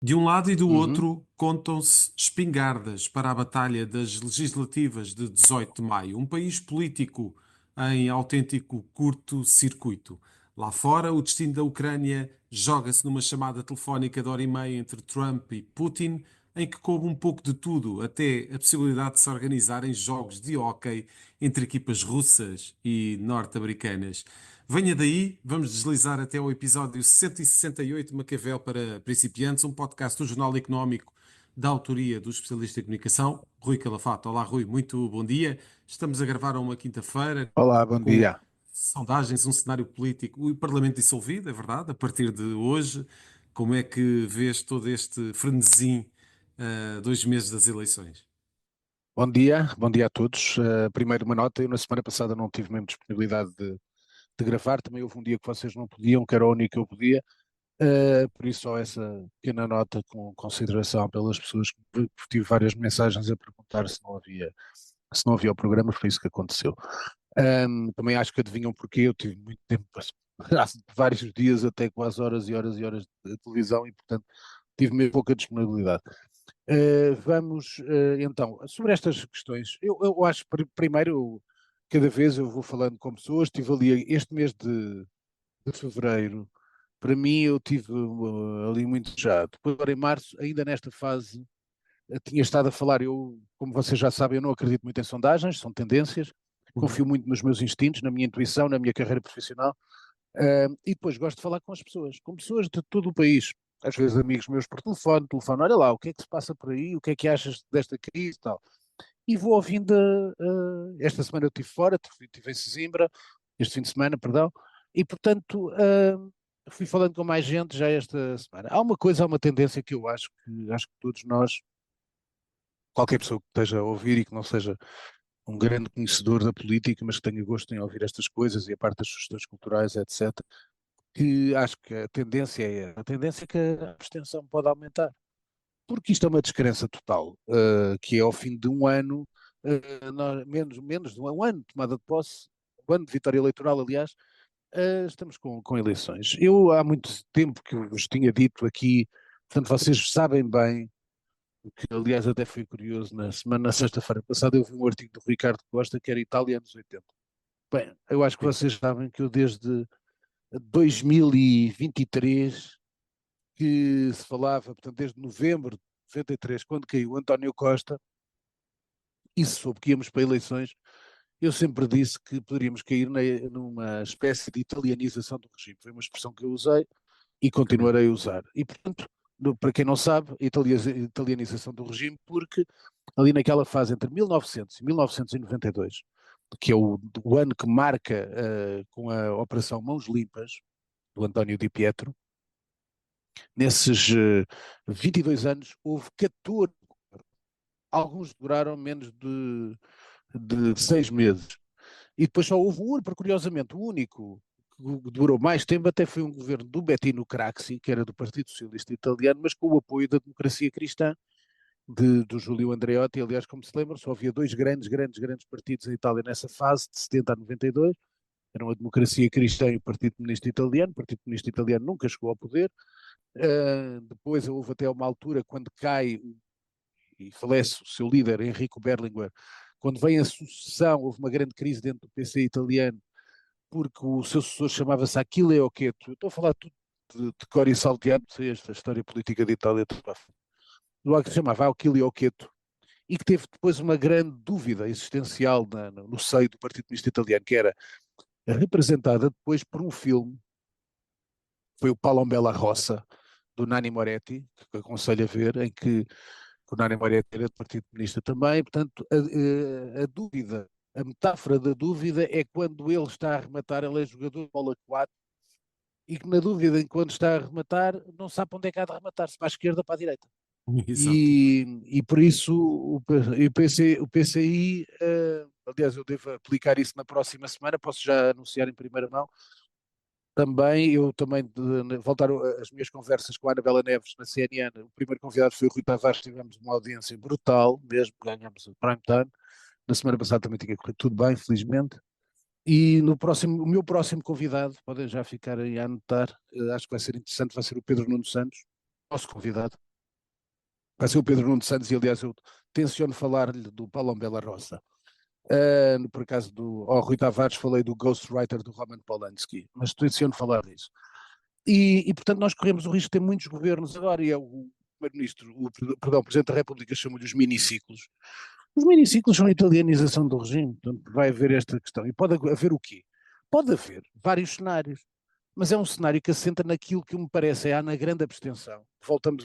De um lado e do Uhum. outro, contam-se espingardas para a batalha das legislativas de 18 de maio, um país político em autêntico curto-circuito. Lá fora, o destino da Ucrânia joga-se numa chamada telefónica de hora e meia entre Trump e Putin, em que coube um pouco de tudo, até a possibilidade de se organizarem jogos de hóquei entre equipas russas e norte-americanas. Venha daí, vamos deslizar até ao episódio 168 de Maquiavel para Principiantes, um podcast do Jornal Económico da autoria do especialista em comunicação, Rui Calafato. Olá, Rui, muito bom dia. Estamos a gravar a uma quinta-feira Olá, bom com dia. sondagens, um cenário político, o Parlamento dissolvido, é verdade, a partir de hoje. Como é que vês todo este frenesim, 2 meses das eleições? Bom dia a todos. Primeiro uma nota, eu na semana passada não tive mesmo disponibilidade de gravar, também houve um dia que vocês não podiam, que era o único que eu podia. Por isso só essa pequena nota com consideração pelas pessoas que tive várias mensagens a perguntar se não havia o programa, foi isso que aconteceu. Também acho que adivinham porque eu tive muito tempo, vários dias, até quase horas e horas e horas de televisão e portanto tive mesmo pouca disponibilidade. Vamos, então, sobre estas questões, eu acho, primeiro, cada vez eu vou falando com pessoas, tive ali este mês de fevereiro, para mim eu tive ali muito já. Depois, agora em março, ainda nesta fase, tinha estado a falar, como vocês já sabem, eu não acredito muito em sondagens, são tendências, Uhum. confio muito nos meus instintos, na minha intuição, na minha carreira profissional, e depois gosto de falar com pessoas de todo o país. Às vezes amigos meus por telefone, olha lá, o que é que se passa por aí, o que é que achas desta crise e tal. E vou ouvindo, esta semana eu estive fora, estive em Sesimbra, este fim de semana, perdão, e portanto fui falando com mais gente já esta semana. Há uma tendência que eu acho que todos nós, qualquer pessoa que esteja a ouvir e que não seja um grande conhecedor da política, mas que tenha gosto em ouvir estas coisas e a parte das sugestões culturais, etc., que acho que a tendência é que a abstenção pode aumentar. Porque isto é uma descrença total, que é ao fim de um ano, menos de um ano de tomada de posse, um ano de vitória eleitoral, aliás, estamos com eleições. Eu há muito tempo que eu vos tinha dito aqui, portanto vocês sabem bem, que aliás até foi curioso, na sexta-feira passada eu vi um artigo do Ricardo Costa que era Itália anos 80. Bem, eu acho que Sim. vocês sabem que eu desde 2023 que se falava, portanto, desde novembro de 93, quando caiu António Costa, e se soube que íamos para eleições, eu sempre disse que poderíamos cair numa espécie de italianização do regime. Foi uma expressão que eu usei e Ok. continuarei a usar. E, portanto, para quem não sabe, italianização do regime, porque ali naquela fase entre 1900 e 1992, que é o ano que marca com a Operação Mãos Limpas, do António Di Pietro, nesses 22 anos houve 14, alguns duraram menos de 6 meses. E depois só houve um, curiosamente, o único que durou mais tempo até foi um governo do Bettino Craxi, que era do Partido Socialista Italiano, mas com o apoio da democracia cristã, do Júlio Andreotti. Aliás, como se lembra, só havia dois grandes partidos em Itália nessa fase, de 70 a 92, eram a democracia cristã e o Partido Comunista Italiano. O Partido Comunista Italiano nunca chegou ao poder. Depois houve até uma altura, quando cai e falece o seu líder, Enrico Berlinguer, quando vem a sucessão, houve uma grande crise dentro do PC italiano, porque o seu sucessor chamava-se Achille Occhetto. Eu estou a falar tudo de cor e salteado, sei esta história política de Itália, do que se chamava Achille Occhetto, e que teve depois uma grande dúvida existencial no seio do Partido Comunista Italiano, que era representada depois por um filme, foi o Palombella Rossa, do Nanni Moretti, que aconselho a ver, em que o Nani Moreira era do Partido Comunista também. Portanto, a dúvida, a metáfora da dúvida é quando ele está a rematar, ele é jogador de bola 4, e que na dúvida, enquanto está a rematar, não sabe para onde é que há de rematar, se para a esquerda ou para a direita. Exato. E por isso o PCI, aliás, eu devo aplicar isso na próxima semana, posso já anunciar em primeira mão. Também, eu também, voltar as minhas conversas com a Anabela Neves na CNN, o primeiro convidado foi o Rui Tavares, tivemos uma audiência brutal, mesmo, ganhamos o prime time. Na semana passada também tinha corrido tudo bem, felizmente. E o meu próximo convidado, podem já ficar aí a anotar, acho que vai ser interessante, vai ser o Pedro Nuno Santos, nosso convidado. vai ser o Pedro Nuno Santos, e aliás eu tenciono falar-lhe do Paulo Bela Roça. Por acaso ao Rui Tavares falei do Ghostwriter do Roman Polanski, mas tenciono falar disso. E portanto nós corremos o risco de ter muitos governos agora, e é o Primeiro-Ministro, o Presidente da República chama-lhe os miniciclos. Os miniciclos são a italianização do regime, portanto vai haver esta questão. E pode haver o quê? Pode haver vários cenários, mas é um cenário que assenta naquilo que me parece é na grande abstenção.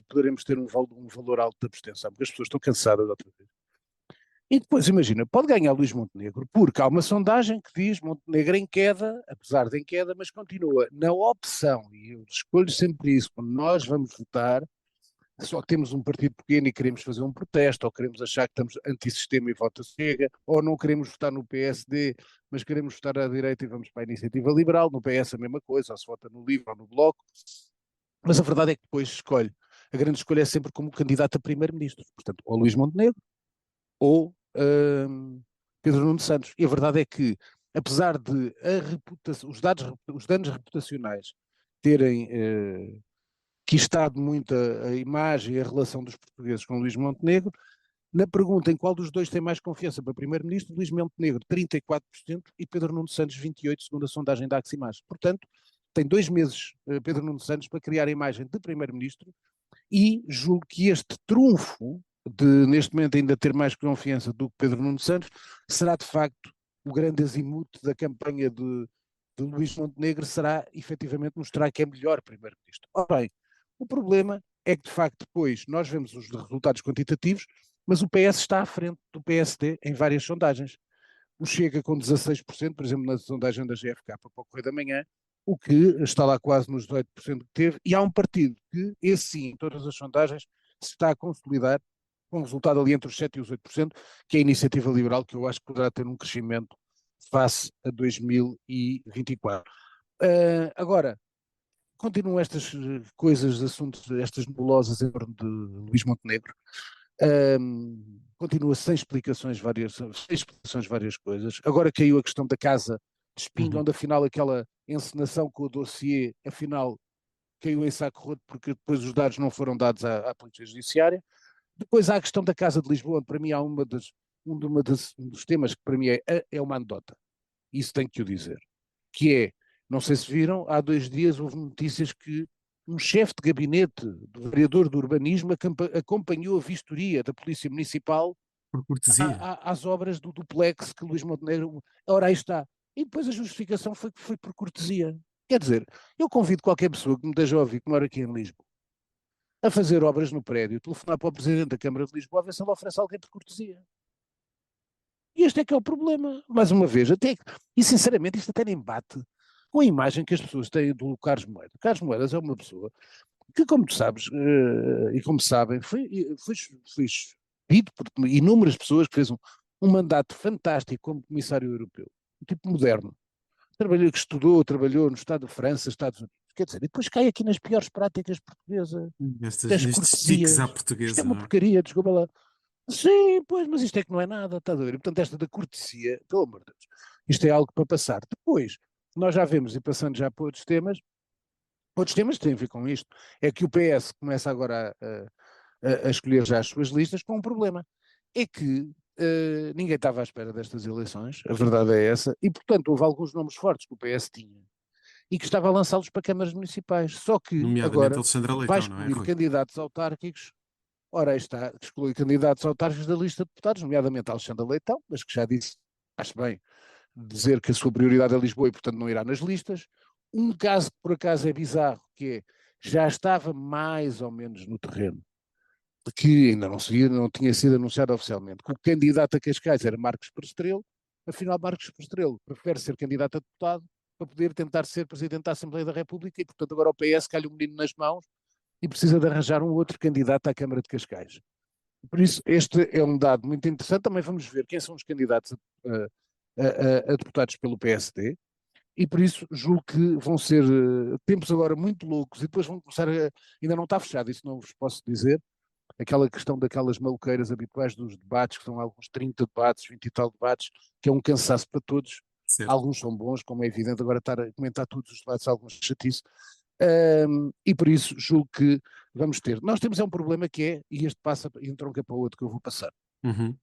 Poderemos ter um valor alto de abstenção, porque as pessoas estão cansadas de outra vez. E depois, imagina, pode ganhar Luís Montenegro, porque há uma sondagem que diz Montenegro em queda, apesar de em queda, mas continua na opção, e eu escolho sempre isso, quando nós vamos votar, só temos um partido pequeno e queremos fazer um protesto, ou queremos achar que estamos antissistema e vota cega, ou não queremos votar no PSD, mas queremos votar à direita e vamos para a Iniciativa Liberal, no PS a mesma coisa, ou se vota no LIVRE ou no Bloco, mas a verdade é que depois escolhe. A grande escolha é sempre como candidato a primeiro-ministro, portanto, ou Luís Montenegro, ou Pedro Nuno Santos. E a verdade é que, apesar de os danos reputacionais terem quistado muito a imagem e a relação dos portugueses com Luís Montenegro, na pergunta em qual dos dois tem mais confiança para primeiro-ministro, Luís Montenegro 34% e Pedro Nuno Santos 28%, segundo a sondagem da Aximage. Portanto, tem 2 meses Pedro Nuno Santos para criar a imagem de primeiro-ministro, e julgo que este trunfo de, neste momento, ainda ter mais confiança do que Pedro Nuno Santos, será de facto o grande azimuth da campanha de Luís Montenegro, será efetivamente mostrar que é melhor primeiro-ministro. Ora bem, o problema é que de facto depois nós vemos os resultados quantitativos, mas o PS está à frente do PSD em várias sondagens. O Chega com 16%, por exemplo, na sondagem da GFK para o Correio da Manhã, o que está lá quase nos 18% que teve, e há um partido que, esse sim, em todas as sondagens, se está a consolidar, com um resultado ali entre os 7% e os 8%, que é a Iniciativa Liberal, que eu acho que poderá ter um crescimento face a 2024. Agora, continuam estas coisas, assuntos, estas nebulosas em torno de Luís Montenegro. Continua sem explicações várias coisas. Agora caiu a questão da casa de Espinho, onde afinal aquela encenação com o dossiê, afinal caiu em saco roto porque depois os dados não foram dados à Polícia Judiciária. Depois há a questão da Casa de Lisboa, onde para mim há um dos temas que para mim é uma anedota. Isso tenho que o dizer. Que é, não sei se viram, há 2 dias houve notícias que um chefe de gabinete do vereador do urbanismo acompanhou a vistoria da Polícia Municipal Por cortesia. às obras do duplex que Luís Montenegro. Ora, aí está. E depois a justificação foi que foi por cortesia. Quer dizer, eu convido qualquer pessoa que me esteja a ouvir, que mora aqui em Lisboa, a fazer obras no prédio, telefonar para o Presidente da Câmara de Lisboa, a ver se ele oferece alguém por cortesia. E este é que é o problema. Mais uma vez, e sinceramente isto até nem bate com a imagem que as pessoas têm do Carlos Moedas. Carlos Moedas é uma pessoa que, como tu sabes, e como sabem, foi dito por inúmeras pessoas, que fez um mandato fantástico como comissário europeu, um tipo moderno. Que estudou, trabalhou no Estado de França, Estados Unidos. Quer dizer, e depois cai aqui nas piores práticas portuguesas, das Nestes tiques à cortesias. Isto é portuguesa, uma não é? porcaria, desculpa lá. Sim, pois, mas isto é que não é nada, está a ver? E, portanto, esta da cortesia, pelo amor de Deus, isto é algo para passar. Depois, nós já vemos, e passando já para outros temas têm a ver com isto, é que o PS começa agora a escolher já as suas listas com um problema. É que ninguém estava à espera destas eleições, a verdade é essa, e portanto houve alguns nomes fortes que o PS tinha e que estava a lançá-los para câmaras municipais. Só que Nomeadamente agora Alexandra vai Leitão, não é, excluir Rui? candidatos autárquicos. Ora, aí está, exclui candidatos autárquicos da lista de deputados, nomeadamente Alexandre Leitão, mas que já disse, acho bem, dizer que a sua prioridade é Lisboa e, portanto, não irá nas listas. Um caso que, por acaso, é bizarro, que é, já estava mais ou menos no terreno, que ainda não tinha sido anunciado oficialmente, que o candidato a Cascais era Marcos Perestrelo, afinal Marcos Perestrelo prefere ser candidato a deputado para poder tentar ser Presidente da Assembleia da República e, portanto, agora o PS cai o menino nas mãos e precisa de arranjar um outro candidato à Câmara de Cascais. Por isso, este é um dado muito interessante. Também vamos ver quem são os candidatos a deputados pelo PSD, e por isso julgo que vão ser tempos agora muito loucos, e depois vão começar ainda não está fechado, isso não vos posso dizer, aquela questão daquelas maluqueiras habituais dos debates, que são alguns 30 debates, 20 e tal debates, que é um cansaço para todos. Certo. Alguns são bons, como é evidente, agora estar a comentar todos os debates, alguns chatice. E por isso julgo que vamos ter. Nós temos um problema que é, e este passa e entronca para o outro que eu vou passar. Uhum.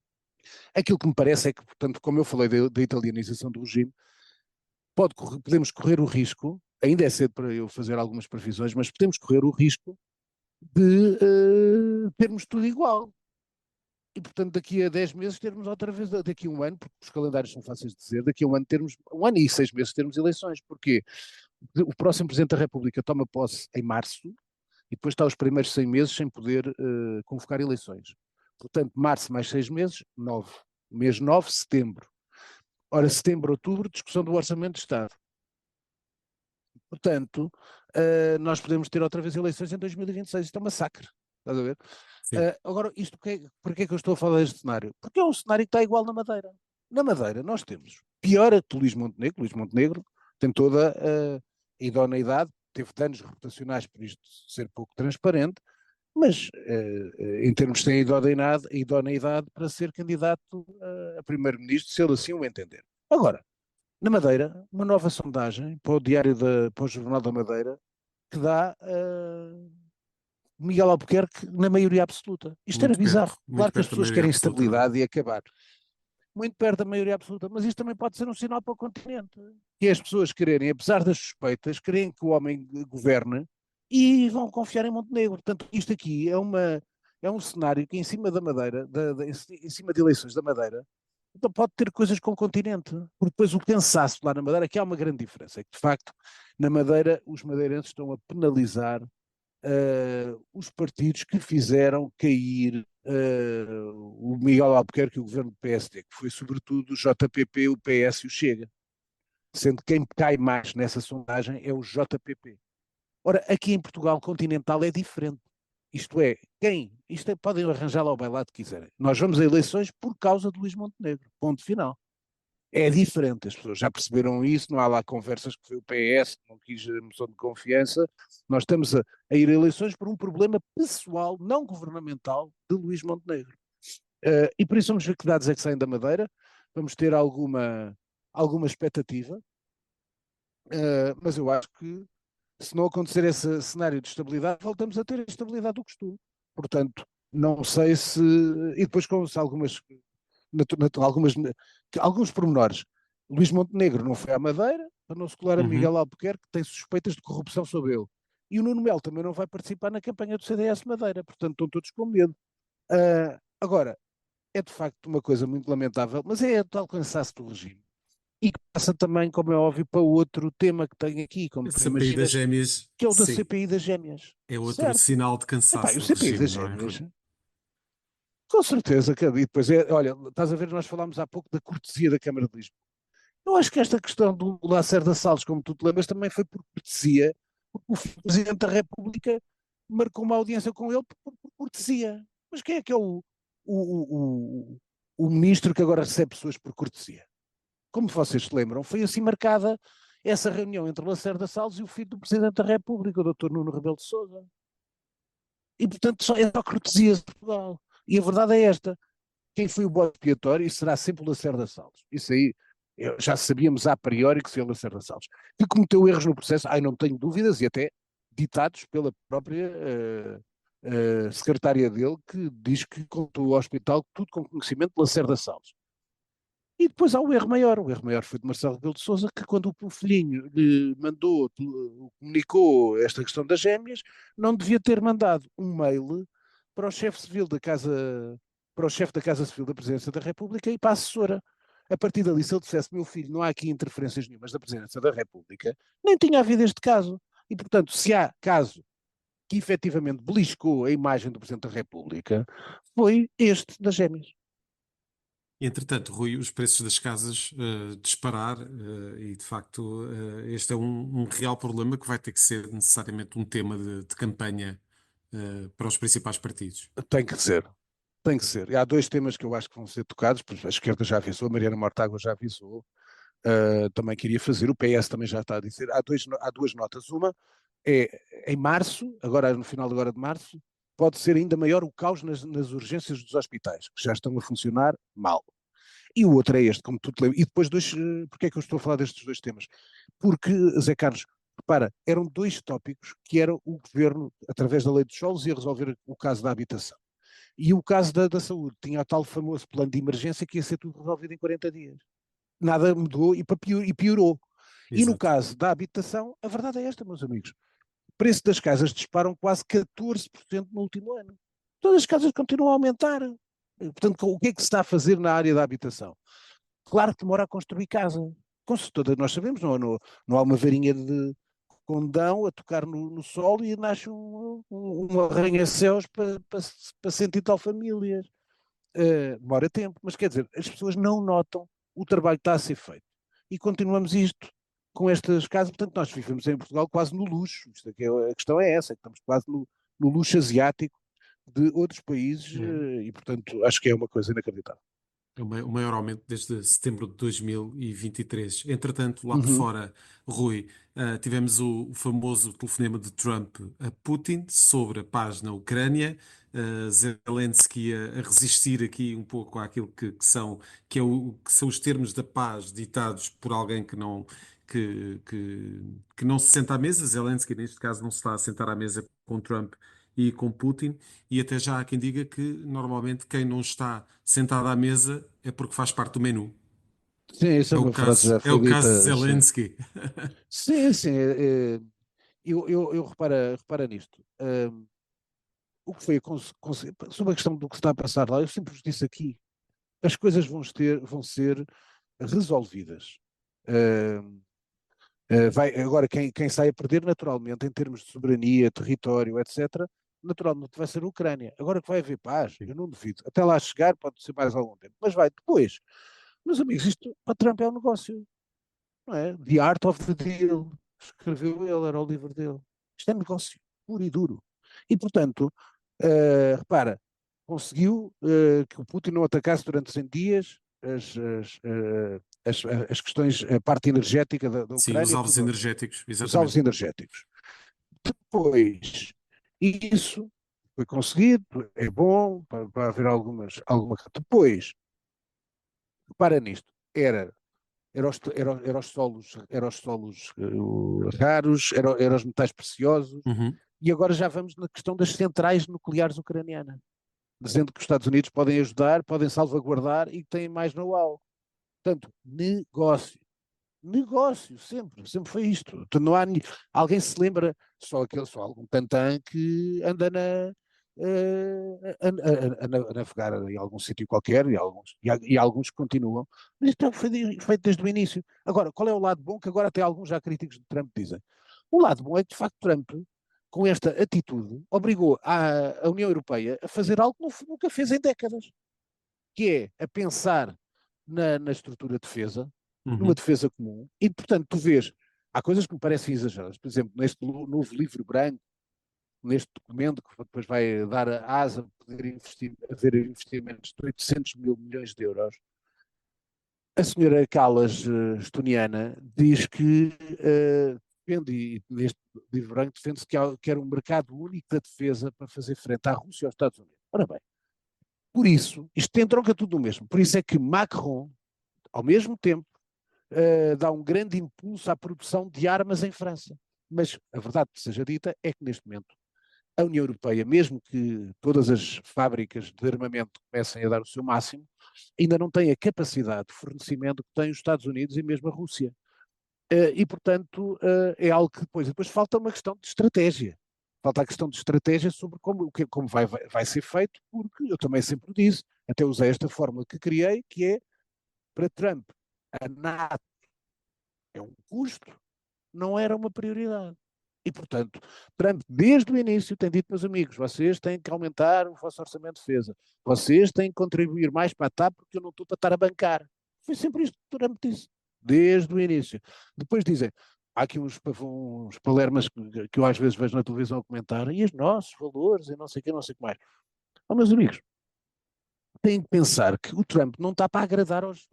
Aquilo que me parece é que, portanto, como eu falei da italianização do regime, podemos correr o risco, ainda é cedo para eu fazer algumas previsões, mas podemos correr o risco de termos tudo igual. E, portanto, daqui a 10 meses termos outra vez, daqui a um ano, porque os calendários são fáceis de dizer, daqui a um ano termos, 1 ano e 6 meses termos eleições. Porquê? O próximo Presidente da República toma posse em março e depois está os primeiros 100 meses sem poder convocar eleições. Portanto, março mais 6 meses, 9. Mês 9, setembro. Ora, setembro, outubro, discussão do Orçamento de Estado. Portanto, nós podemos ter outra vez eleições em 2026. Isto é um massacre. Estás a ver? Sim. Agora, porquê é que eu estou a falar deste cenário? Porque é um cenário que está igual na Madeira. Na Madeira nós temos, pior a que Luís Montenegro tem toda a idoneidade, teve danos reputacionais por isto ser pouco transparente, mas em termos de idoneidade para ser candidato a primeiro-ministro, se ele assim o entender. Agora, na Madeira, uma nova sondagem para para o Jornal da Madeira, que dá Miguel Albuquerque na maioria absoluta. Isto era bizarro. Muito Claro que as perto da pessoas maioria querem absoluta, não é? estabilidade e acabar. Muito perto da maioria absoluta, mas isto também pode ser um sinal para o continente. Que é as pessoas quererem, apesar das suspeitas, querem que o homem governe e vão confiar em Montenegro. Portanto, isto aqui é um cenário que em cima da Madeira, em cima de eleições da Madeira, então pode ter coisas com o continente. Porque depois o cansaço lá na Madeira, que há uma grande diferença, é que de facto na Madeira os madeirenses estão a penalizar os partidos que fizeram cair o Miguel Albuquerque e o governo do PSD, que foi sobretudo o JPP, o PS e o Chega, sendo que quem cai mais nessa sondagem é o JPP. Ora, aqui em Portugal continental é diferente. Isto é, podem arranjar lá o bailado que quiserem. Nós vamos a eleições por causa de Luís Montenegro, ponto final. É diferente, as pessoas já perceberam isso, não há lá conversas que foi o PS que não quis a moção de confiança, nós estamos a ir a eleições por um problema pessoal, não governamental, de Luís Montenegro. E por isso vamos ver que dados é que saem da Madeira, vamos ter alguma expectativa, mas eu acho que se não acontecer esse cenário de estabilidade, voltamos a ter a estabilidade do costume. Portanto, não sei se. E depois com alguns pormenores. Luís Montenegro não foi à Madeira, para não se colar a Uhum. Miguel Albuquerque, que tem suspeitas de corrupção sobre ele. E o Nuno Melo também não vai participar na campanha do CDS Madeira, portanto estão todos com medo. Agora, é de facto uma coisa muito lamentável, mas é o tal cansaço do regime. E que passa também, como é óbvio, para outro tema que tenho aqui, como A tu CPI das imaginas, gêmeas, que é o da sim, CPI das Gêmeas. é outro Certo. sinal de Epá, e cansaço o do CPI regime, das não é, Rui? Gêmeas, com certeza, e depois olha, estás a ver, nós falámos há pouco da cortesia da Câmara de Lisboa. Eu acho que esta questão do Lacerda Salles, como tu te lembras, também foi por cortesia, porque o Presidente da República marcou uma audiência com ele por cortesia. Mas quem é que é o, o ministro que agora recebe pessoas por cortesia? Como vocês se lembram, foi assim marcada essa reunião entre Lacerda Salles e o filho do Presidente da República, o Dr. Nuno Rebelo de Sousa. E, portanto, é só cortesia de Portugal. E a verdade é esta. Quem foi o bode expiatório será sempre o Lacerda Salles. Isso aí já sabíamos a priori que seria o Lacerda Salles. Que cometeu erros no processo, não tenho dúvidas, e até ditados pela própria secretária dele, que diz que contou ao hospital tudo com conhecimento de Lacerda Salles. E depois há o erro maior foi de Marcelo Rebelo de Sousa, que quando o filhinho lhe comunicou esta questão das gêmeas, não devia ter mandado um mail para o chefe civil da Casa, para o chefe da Casa Civil da Presidência da República e para a assessora. A partir dali, se ele dissesse, meu filho, não há aqui interferências nenhumas da Presidência da República, nem tinha havido este caso. E, portanto, se há caso que efetivamente beliscou a imagem do Presidente da República, foi este das gêmeas. Entretanto, Rui, os preços das casas disparar e de facto este é um real problema que vai ter que ser necessariamente um tema de campanha para os principais partidos. Tem que ser. Tem que ser. E há dois temas que eu acho que vão ser tocados, pois a esquerda já avisou, a Mariana Mortágua já avisou, também queria fazer, o PS também já está a dizer. Há duas notas. Uma é em março, agora no final agora de março, pode ser ainda maior o caos nas urgências dos hospitais, que já estão a funcionar mal. E o outro é este, como tu te lembras. E depois porque é que eu estou a falar destes dois temas? Porque, Zé Carlos, Repara, eram dois tópicos que era o governo, através da lei dos solos, ia resolver o caso da habitação. E o caso da saúde, tinha o tal famoso plano de emergência que ia ser tudo resolvido em 40 dias. Nada mudou e piorou. E no Exato. caso da habitação, a verdade é esta, meus amigos. O preço das casas disparam quase 14% no último ano. Todas as casas continuam a aumentar. Portanto, o que é que se está a fazer na área da habitação? Claro que demora a construir casa. Todas nós sabemos, não há uma varinha de condão a tocar no solo e nasce um arranha-céus para cento e tal famílias. Demora tempo, mas quer dizer, as pessoas não notam o trabalho que está a ser feito. E continuamos isto com estas casas, portanto nós vivemos em Portugal quase no luxo, isto aqui a questão é essa, que estamos quase no luxo asiático de outros países É. e portanto acho que é uma coisa inacreditável. É o maior aumento desde setembro de 2023. Entretanto, lá por Uhum. fora, Rui, tivemos o famoso telefonema de Trump a Putin sobre a paz na Ucrânia. Zelensky a resistir aqui um pouco àquilo que são os termos da paz ditados por alguém que não se senta à mesa. Zelensky, neste caso, não se está a sentar à mesa com Trump e com Putin. E até já há quem diga que normalmente quem não está sentado à mesa é porque faz parte do menu. Sim, isso é uma frase já É foi o caso de dita, sim. Zelensky. Sim, sim, eu repara nisto. O que foi sobre a questão do que se está a passar lá, eu sempre vos disse aqui, as coisas vão ser resolvidas. Uh, agora, quem sai a perder, naturalmente, em termos de soberania, território, etc., naturalmente vai ser a Ucrânia. Agora que vai haver paz, eu não duvido. Até lá chegar pode ser mais algum tempo, mas vai depois. Meus amigos, isto para Trump é um negócio, não é? The Art of the Deal. Escreveu ele, era o livro dele. Isto é negócio, puro e duro. E, portanto, repara, conseguiu que o Putin não atacasse durante 100 dias as questões, a parte energética da Sim, os Ucrânia, alvos tudo ok. energéticos, Os alvos exatamente. energéticos. Depois, isso foi conseguido, é bom para haver alguma. Depois, repara nisto, era os solos raros, era os metais preciosos, Uhum. e agora já vamos na questão das centrais nucleares ucranianas, dizendo que os Estados Unidos podem ajudar, podem salvaguardar e que têm mais know-how. Portanto, negócio, sempre foi isto. Então, não há alguém se lembra, só algum tantã que anda a navegar em algum sítio qualquer e alguns continuam, mas isto foi feito desde o início. Agora, qual é o lado bom que agora até alguns já críticos de Trump dizem? O lado bom é que, de facto, Trump, com esta atitude, obrigou a União Europeia a fazer algo que nunca fez em décadas, que é a pensar na estrutura de defesa, numa Uhum. defesa comum, e portanto tu vês, há coisas que me parecem exageradas, por exemplo, neste novo livro branco, neste documento que depois vai dar a asa a poder haver investimentos de 800 mil milhões de euros, a senhora Callas, estoniana, diz que defende, e neste livro branco defende-se que era um mercado único da defesa para fazer frente à Rússia e aos Estados Unidos. Ora bem, por isso, isto entronca tudo no mesmo, por isso é que Macron, ao mesmo tempo, dá um grande impulso à produção de armas em França. Mas a verdade que seja dita é que neste momento a União Europeia, mesmo que todas as fábricas de armamento comecem a dar o seu máximo, ainda não tem a capacidade de fornecimento que têm os Estados Unidos e mesmo a Rússia. E, portanto, é algo que depois falta uma questão de estratégia. Falta a questão de estratégia sobre como vai ser feito, porque eu também sempre disse, até usei esta fórmula que criei, que é, para Trump, a NATO é um custo, não era uma prioridade. E, portanto, Trump, desde o início, tem dito, meus amigos, vocês têm que aumentar o vosso orçamento de defesa. Vocês têm que contribuir mais para a TAP porque eu não estou para estar a bancar. Foi sempre isto que Trump disse, desde o início. Depois dizem, há aqui uns palermas que eu às vezes vejo na televisão a comentar, e os nossos valores, e não sei o que, não sei o que mais. Oh, meus amigos, têm que pensar que o Trump não está para agradar aos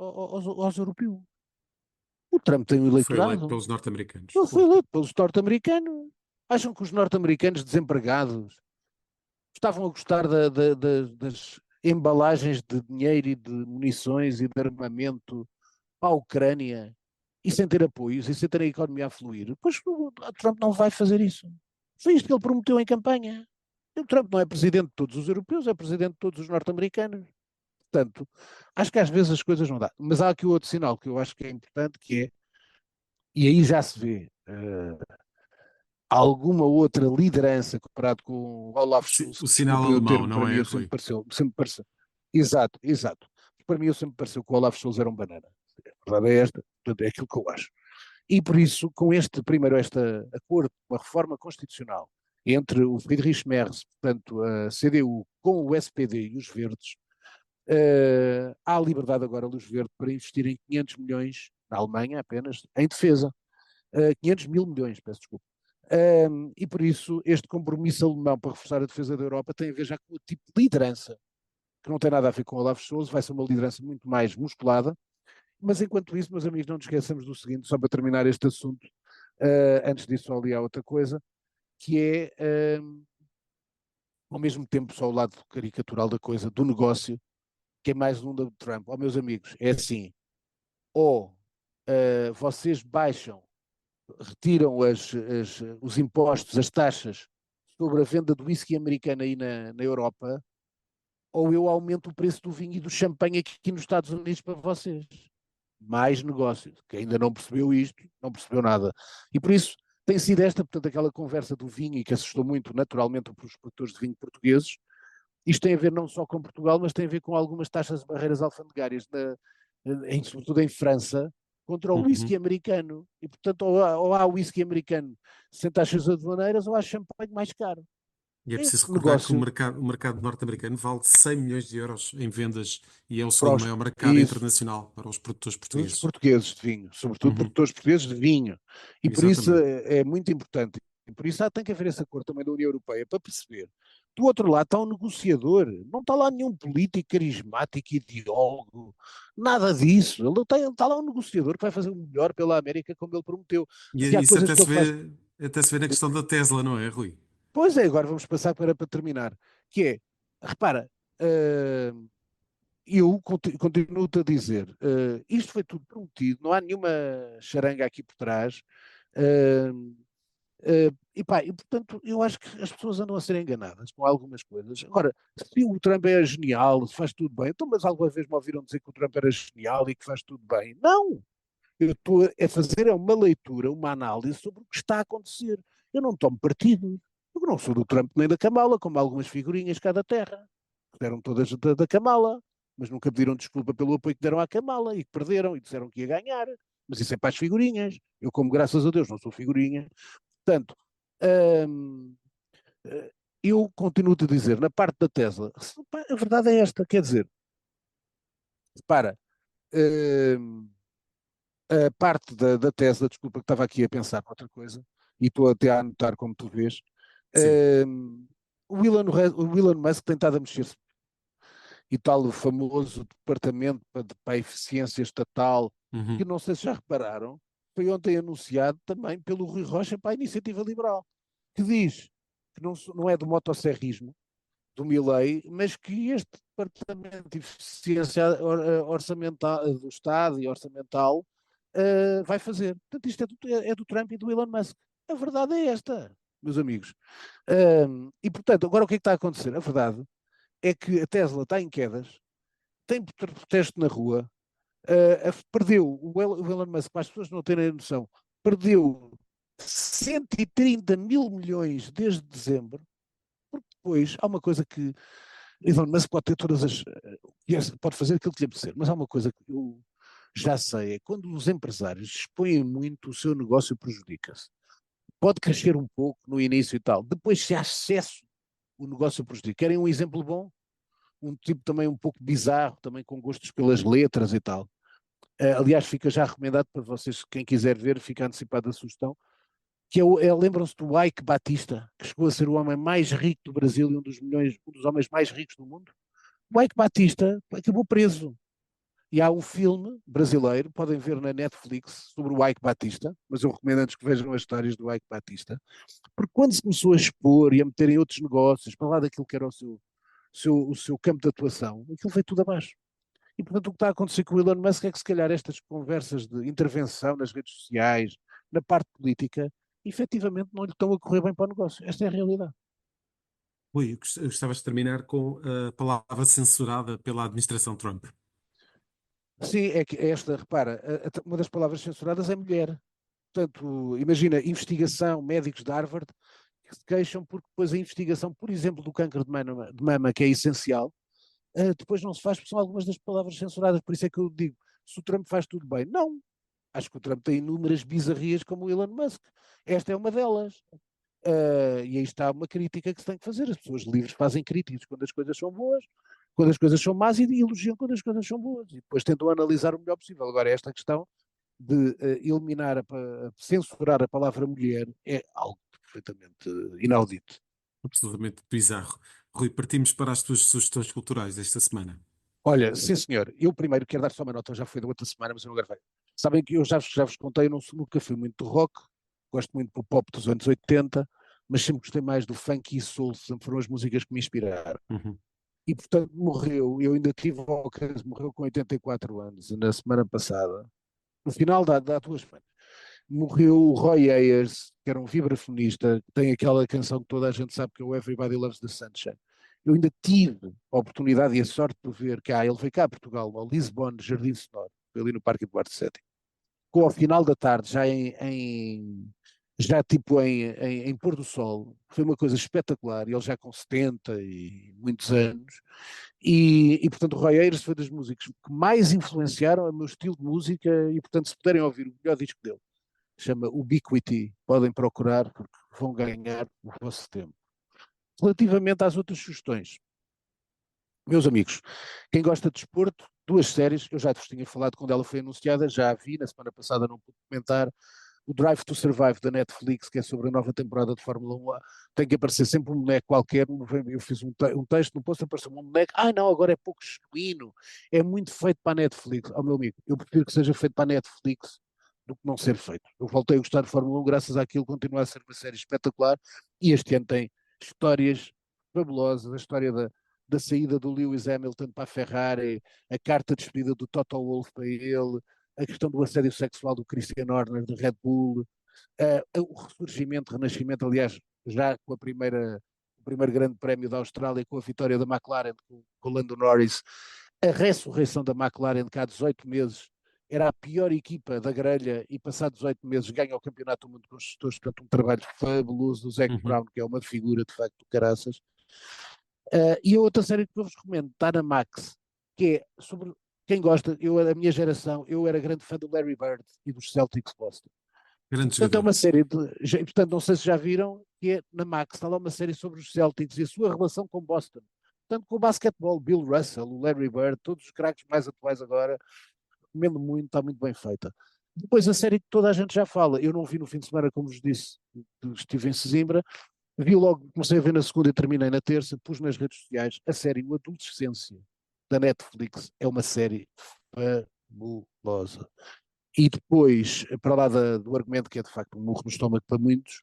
europeus. O Trump tem um Foi eleito eleitorado. pelos norte-americanos. Ele foi Claro. eleito pelos norte-americanos. Acham que os norte-americanos desempregados estavam a gostar das embalagens de dinheiro e de munições e de armamento para a Ucrânia e sem ter apoios e sem ter a economia a fluir, pois o Trump não vai fazer isso. Foi isto que ele prometeu em campanha. O Trump não é presidente de todos os europeus, é presidente de todos os norte-americanos. Portanto, acho que às vezes as coisas não dá. Mas há aqui outro sinal que eu acho que é importante, que é, e aí já se vê alguma outra liderança comparado com o Olaf Scholz, O que sinal desculpem o alemão, termo, não para mim é, eu Rui? sempre pareceu, exato, exato. Para mim eu sempre pareceu que o Olaf Scholz era um banana. A verdade é esta, portanto é aquilo que eu acho. E por isso, com este acordo, uma reforma constitucional entre o Friedrich Merz, portanto a CDU, com o SPD e os Verdes, há liberdade agora dos Verdes para investir em 500 milhões, na Alemanha apenas, em defesa. 500 mil milhões, peço desculpa. E por isso, este compromisso alemão para reforçar a defesa da Europa tem a ver já com o tipo de liderança, que não tem nada a ver com o Olaf Scholz, vai ser uma liderança muito mais musculada. Mas enquanto isso, meus amigos, não nos esqueçamos do seguinte, só para terminar este assunto, antes disso ali há outra coisa, que é, ao mesmo tempo, só o lado caricatural da coisa, do negócio, que é mais um da Trump. Ó, meus amigos, é assim, ou vocês baixam, retiram os impostos, as taxas sobre a venda do whisky americano aí na Europa, ou eu aumento o preço do vinho e do champanhe aqui nos Estados Unidos para vocês. Mais negócio. Quem ainda não percebeu isto, não percebeu nada. E por isso tem sido esta, portanto, aquela conversa do vinho e que assustou muito naturalmente os produtores de vinho portugueses. Isto tem a ver não só com Portugal, mas tem a ver com algumas taxas de barreiras alfandegárias, sobretudo em França, contra o whisky Uhum. americano. E, portanto, ou há whisky americano sem taxas aduaneiras ou há champanhe mais caro. E é É um preciso recordar que negócio o mercado norte-americano vale 100 milhões de euros em vendas e é o para segundo os, maior mercado isso, internacional para os produtores os portugueses. portugueses de vinho, sobretudo Uhum. produtores portugueses de vinho. E por isso Exatamente. é muito importante. E por isso tem que haver esse acordo também da União Europeia para perceber. Do outro lado está um negociador, não está lá nenhum político carismático, ideólogo, nada disso. Está lá um negociador que vai fazer o melhor pela América como ele prometeu. E Se há isso coisas que ele faz. até se vê na questão da Tesla, não é, Rui? Pois é, agora vamos passar para terminar. Que é, repara, uh, eu continuo-te a dizer, isto foi tudo prometido, não há nenhuma charanga aqui por trás, uh, e portanto eu acho que as pessoas andam a ser enganadas com algumas coisas. Agora, se o Trump é genial, se faz tudo bem, então mas alguma vez me ouviram dizer que o Trump era genial e que faz tudo bem? Não! Eu estou a fazer uma leitura, uma análise sobre o que está a acontecer. Eu não tomo partido. Eu não sou do Trump nem da Kamala, como algumas figurinhas cá da terra. Deram todas da Kamala, mas nunca pediram desculpa pelo apoio que deram à Kamala e que perderam e disseram que ia ganhar. Mas isso é para as figurinhas. Eu, como graças a Deus, não sou figurinha. Portanto, hum, eu continuo-te a dizer, na parte da Tesla, a verdade é esta, quer dizer, para a parte da Tesla, desculpa que estava aqui a pensar noutra coisa, e estou até a anotar como tu vês, Sim. o Elon Musk tem estado a mexer-se e tal o famoso departamento para a eficiência estatal, que Uhum. não sei se já repararam, foi ontem anunciado também pelo Rui Rocha para a Iniciativa Liberal, que diz que não é do motosserrismo, do Milei, mas que este departamento de eficiência orçamental do Estado e orçamental vai fazer. Portanto, isto é do Trump e do Elon Musk. A verdade é esta, meus amigos. E, portanto, agora o que é que está a acontecer? A verdade é que a Tesla está em quedas, tem protesto na rua, perdeu, o Elon Musk, para as pessoas não terem noção, perdeu 130 mil milhões desde dezembro, porque depois há uma coisa que Elon Musk pode ter todas as. Pode fazer aquilo que lhe apetecer, mas há uma coisa que eu já sei: é quando os empresários expõem muito, o seu negócio prejudica-se. Pode crescer um pouco no início e tal, depois, se há excesso, o negócio prejudica. Querem um exemplo bom? Um tipo também um pouco bizarro, também com gostos pelas letras e tal. Aliás, fica já recomendado para vocês, quem quiser ver, fica antecipada a sugestão, que lembram-se do Ike Batista, que chegou a ser o homem mais rico do Brasil e um dos homens mais ricos do mundo. O Ike Batista acabou preso. E há um filme brasileiro, podem ver na Netflix, sobre o Ike Batista, mas eu recomendo antes que vejam as histórias do Ike Batista, porque quando se começou a expor e a meter em outros negócios, para lá daquilo que era o seu campo de atuação, aquilo foi tudo abaixo. E, portanto, o que está a acontecer com o Elon Musk é que, se calhar, estas conversas de intervenção nas redes sociais, na parte política, efetivamente não lhe estão a correr bem para o negócio. Esta é a realidade. Ui, eu gostava de terminar com a palavra censurada pela administração Trump. Sim, é que esta, repara, uma das palavras censuradas é mulher. Portanto, imagina, investigação, médicos de Harvard que se queixam porque depois a investigação, por exemplo, do câncer de mama, que é essencial, depois não se faz, porque são algumas das palavras censuradas. Por isso é que eu digo, se o Trump faz tudo bem. Não. Acho que o Trump tem inúmeras bizarrias como o Elon Musk. Esta é uma delas. E aí está uma crítica que se tem que fazer. As pessoas livres fazem críticas quando as coisas são boas, quando as coisas são más, e elogiam quando as coisas são boas. E depois tentam analisar o melhor possível. Agora, esta questão de eliminar, censurar a palavra mulher é algo perfeitamente inaudito. Absolutamente bizarro. Rui, partimos para as tuas sugestões culturais desta semana. Olha, sim senhor, eu primeiro quero dar só uma nota, já foi da outra semana, mas eu não gravei. Sabem que eu já vos contei, eu não, nunca fui muito do rock, gosto muito do pop dos anos 80, mas sempre gostei mais do funk e soul, sempre foram as músicas que me inspiraram. Uhum. E portanto morreu, eu ainda tive a ocasião, morreu com 84 anos, na semana passada, no final da 2 semanas. Morreu o Roy Ayers, que era um vibrafonista, que tem aquela canção que toda a gente sabe que é o Everybody Loves the Sunshine. Eu ainda tive a oportunidade e a sorte de ver cá, ele veio cá a Portugal, ao Lisbon, Jardim Sonoro, ali no Parque Eduardo VII. Com ao final da tarde, já tipo em pôr do sol, foi uma coisa espetacular, ele já com 70 e muitos anos, e portanto o Roy Ayers foi das músicas que mais influenciaram o meu estilo de música, e portanto se puderem ouvir o melhor disco dele, chama Ubiquity, podem procurar porque vão ganhar o vosso tempo. Relativamente às outras sugestões, meus amigos, quem gosta de desporto, 2 séries, eu já vos tinha falado quando ela foi anunciada, já a vi, na semana passada não pude comentar, o Drive to Survive da Netflix, que é sobre a nova temporada de Fórmula 1, tem que aparecer sempre um boneco qualquer, eu fiz um texto, não posso aparecer um boneco, não, agora é pouco genuíno, é muito feito para a Netflix. Meu amigo, eu prefiro que seja feito para a Netflix do que não ser feito. Eu voltei a gostar de Fórmula 1, graças àquilo continua a ser uma série espetacular, e este ano tem histórias fabulosas, a história da saída do Lewis Hamilton para a Ferrari, a carta de despedida do Toto Wolff para ele, a questão do assédio sexual do Christian Horner da Red Bull, o ressurgimento, renascimento, aliás, já com o primeiro grande prémio da Austrália, com a vitória da McLaren, com o Lando Norris, a ressurreição da McLaren, que há 18 meses era a pior equipa da grelha e passados 18 meses ganha o Campeonato do Mundo de Construtores, portanto um trabalho fabuloso do Zac Uhum. Brown, que é uma figura de facto do caraças. E a outra série que eu vos recomendo, está na Max, que é sobre quem gosta, a minha geração, eu era grande fã do Larry Bird e dos Celtics Boston. Grande Portanto, é jogador. uma série portanto, não sei se já viram, que é na Max, está lá uma série sobre os Celtics e a sua relação com Boston. Portanto, com o basquetebol, Bill Russell, o Larry Bird, todos os craques mais atuais agora, recomendo muito, está muito bem feita. Depois a série que toda a gente já fala, eu não vi no fim de semana, como vos disse, estive em Sesimbra, vi logo, comecei a ver na segunda e terminei na terça, pus nas redes sociais a série O Adolescência, da Netflix, é uma série fabulosa. E depois, para lá do argumento, que é de facto um murro no estômago para muitos,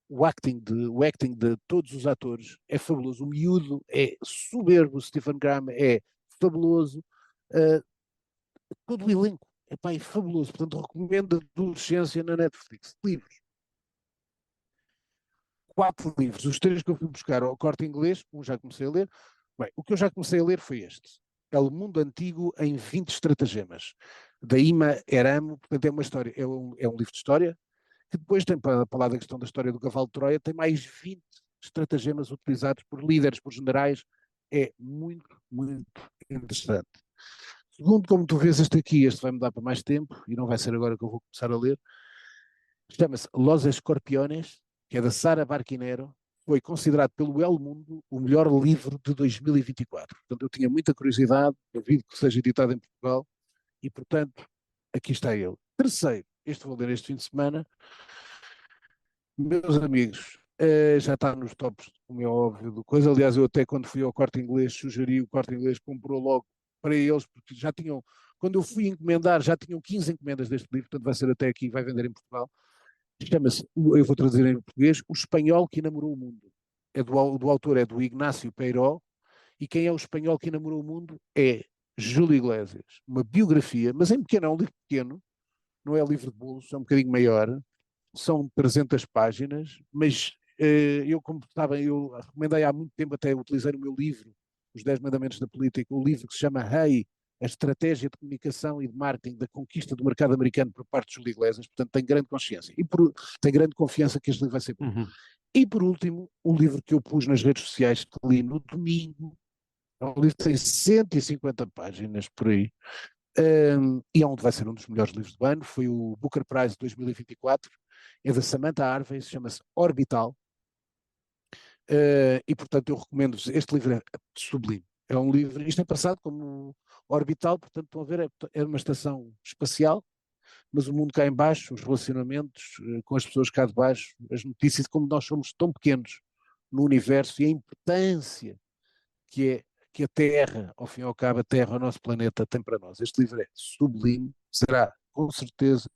o acting de todos os atores é fabuloso. O miúdo é soberbo, o Stephen Graham é fabuloso, uh, todo o elenco é fabuloso. Portanto, recomendo a adolescência na Netflix. Livros. 4 livros. Os 3 que eu fui buscar ao Corte Inglês, um já comecei a ler. Bem, o que eu já comecei a ler foi este. El Mundo Antigo em 20 Estratagemas, da Ima Eramo. Portanto, é uma história, é um livro de história, que depois tem, para falar da questão da história do cavalo de Troia, tem mais 20 estratagemas utilizados por líderes, por generais. É muito, muito interessante. Segundo, como tu vês este vai-me dar para mais tempo, e não vai ser agora que eu vou começar a ler. Chama-se Los Escorpiones, que é da Sara Barquinero, foi considerado pelo El Mundo o melhor livro de 2024. Portanto, eu tinha muita curiosidade, duvido que seja editado em Portugal, e, portanto, aqui está ele. Terceiro, este vou ler este fim de semana. Meus amigos, já está nos tops, como é óbvio, do coisa. Aliás, eu até quando fui ao Corte Inglês, sugeri o Corte Inglês comprou logo para eles, porque já tinham, quando eu fui encomendar, já tinham 15 encomendas deste livro, portanto vai ser até aqui, vai vender em Portugal. Chama-se, eu vou traduzir em português, O Espanhol que Enamorou o Mundo. É do autor é do Ignácio Peiró, E quem é o espanhol que enamorou o mundo é Júlio Iglesias. Uma biografia, mas em pequeno, é um livro pequeno, não é livro de bolso, é um bocadinho maior, são 300 páginas, mas eu, como estava, eu recomendei há muito tempo, até utilizei no meu livro, Os 10 Mandamentos da Política, um livro que se chama Hey, a estratégia de comunicação e de marketing da conquista do mercado americano por parte de Júlio Iglesias, portanto tenho grande consciência tenho grande confiança que este livro vai ser bom. Uhum. E por último, o livro que eu pus nas redes sociais que li no domingo, é um livro que tem 150 páginas por aí, e é onde vai ser um dos melhores livros do ano, foi o Booker Prize 2024, é da Samantha Harvey, chama-se Orbital, e portanto eu recomendo-vos, este livro é sublime, é um livro, isto é passado como orbital, portanto estão a ver, é uma estação espacial, mas o mundo cá em baixo, os relacionamentos com as pessoas cá de baixo, as notícias de como nós somos tão pequenos no universo e a importância que é que a Terra, ao fim e ao cabo, a Terra, o nosso planeta, tem para nós. Este livro é sublime, será com certeza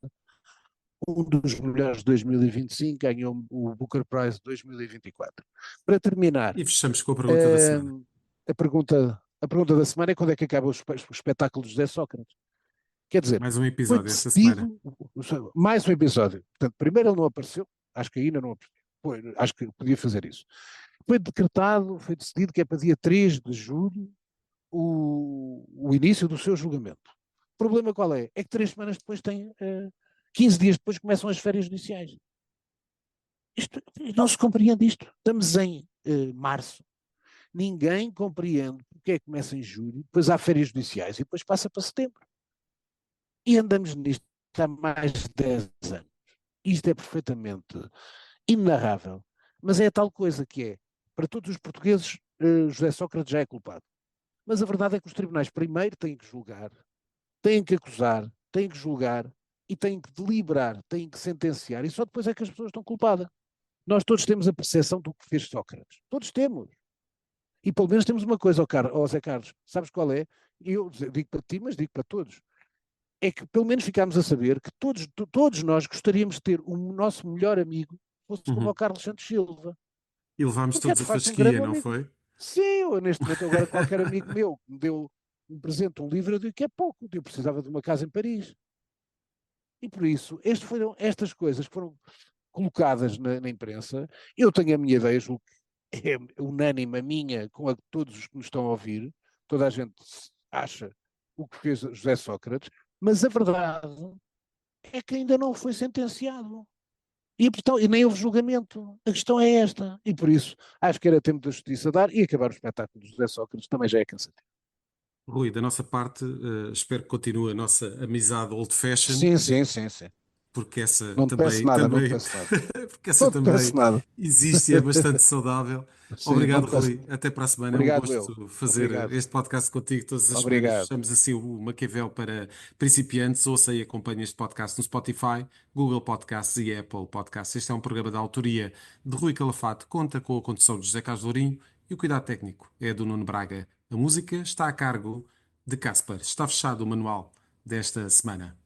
um dos melhores de 2025, ganhou o Booker Prize 2024. Para terminar, E fechamos com a pergunta da semana. a pergunta da semana é quando é que acaba o espetáculo de José Sócrates. Quer dizer, Mais um foi episódio esta semana. decidido, mais um episódio. Portanto, primeiro ele não apareceu, acho que ainda não apareceu, acho que podia fazer isso. Foi decretado, foi decidido que é para dia 3 de julho o início do seu julgamento. O problema qual é? É que 3 semanas depois 15 dias depois começam as férias judiciais. Isto, não se compreende isto. Estamos em março. Ninguém compreende porque é que começa em julho, depois há férias judiciais e depois passa para setembro. E andamos nisto há mais de 10 anos. Isto é perfeitamente inarrável. Mas é a tal coisa que é, para todos os portugueses, José Sócrates já é culpado. Mas a verdade é que os tribunais primeiro têm que julgar, têm que acusar, têm que julgar e têm que deliberar, têm que sentenciar. E só depois é que as pessoas estão culpadas. Nós todos temos a percepção do que fez Sócrates. Todos temos. E pelo menos temos uma coisa, ó Zé Carlos, sabes qual é? Eu digo para ti, mas digo para todos. É que pelo menos ficámos a saber que todos nós gostaríamos de ter o nosso melhor amigo fosse como o Uhum. Carlos Santos Silva. E levámos Porque é todos de a facto um fasquia, grande não amigo. foi? Sim, eu, neste momento agora qualquer amigo meu que me deu um presente, um livro, eu digo que é pouco. Eu precisava de uma casa em Paris. E por isso, estas coisas foram colocadas na imprensa. Eu tenho a minha ideia, julgo que é unânime a minha com a de todos os que nos estão a ouvir. Toda a gente acha o que fez José Sócrates, mas a verdade é que ainda não foi sentenciado. E, portanto, e nem houve julgamento. A questão é esta. E por isso, acho que era tempo da justiça dar e acabar o espetáculo de José Sócrates também já é cansativo. Rui, da nossa parte, espero que continue a nossa amizade old-fashioned, Sim, sim, sim, sim. porque essa Não te peço também, nada, não te também, peço nada. porque essa Não te também peço nada. existe e é bastante saudável. Sim, não Obrigado, te peço Rui. nada. Até para a semana. É um Obrigado, eu. gosto fazer Obrigado. este podcast contigo todas as semanas. Obrigado. Fechamos assim o Maquiavel para principiantes. Ouça e acompanhe este podcast no Spotify, Google Podcasts e Apple Podcasts. Este é um programa de autoria de Rui Calafato. Conta com a condução de José Carlos Lourinho e o cuidado técnico é do Nuno Braga. A música está a cargo de Casper. Está fechado o manual desta semana.